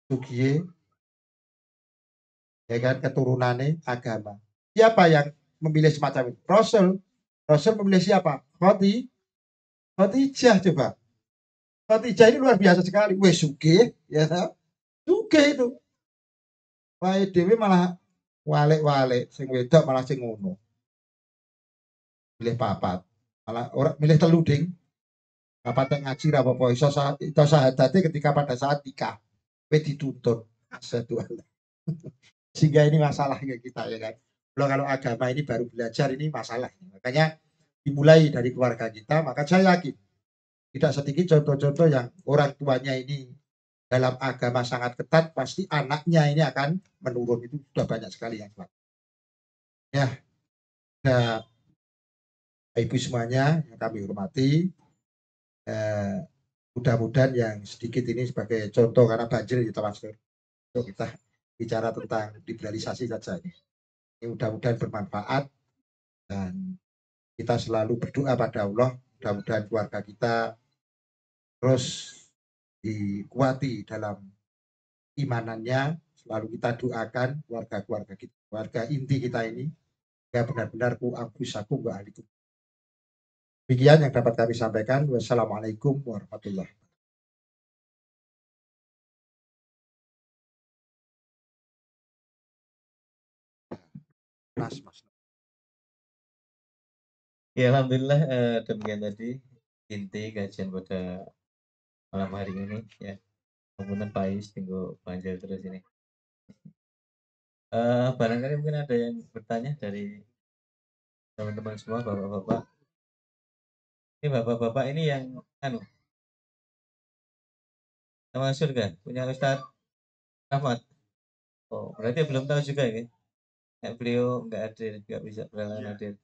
Sugiye, ya kan keturunannya agama. Siapa yang memilih semacam itu? Rasul. Rasul memilih siapa? Khotijah coba. Khotijah ini luar biasa sekali. Wes suge, ya suge itu. Wah, dewi malah wale-wale, sing wedok malah sing ngono. Milih papat. Malah orang milih teluding. Papat yang ngaji apa-apa. Iso sahadate ketika pada saat nikah. Dituntut. Satu. Sehingga ini masalah ke kita ya kan. Kalau agama ini baru belajar ini masalah. Makanya dimulai dari keluarga kita, maka saya yakin tidak sedikit contoh-contoh yang orang tuanya ini dalam agama sangat ketat, pasti anaknya ini akan menurun. Itu sudah banyak sekali yang kuat. Ya, nah, ibu semuanya yang kami hormati, mudah-mudahan yang sedikit ini sebagai contoh karena banjir di Tawasir. Kita bicara tentang liberalisasi saja. Ini mudah-mudahan bermanfaat dan kita selalu berdoa pada Allah, mudah-mudahan keluarga kita terus dikuati dalam imanannya, selalu kita doakan keluarga-keluarga kita, keluarga inti kita ini, ya benar-benar ku ampusakum wa alikum. Demikian yang dapat kami sampaikan. Wassalamualaikum warahmatullahi wabarakatuh. Mas. Ya, alhamdulillah demikian tadi inti kajian pada malam hari ini ya. Kemudian Pais tunggu panjang terus ini. Barangkali mungkin ada yang bertanya dari teman-teman semua, bapak-bapak. Ini bapak-bapak ini yang sama surga punya Ustadz Ahmad. Oh, berarti belum tahu juga ya. Beliau nggak hadir, nggak bisa berhalangan hadir.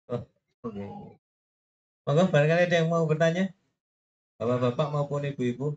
Oh, oke. Monggo barangkali ada yang mau bertanya, bapak-bapak maupun ibu-ibu.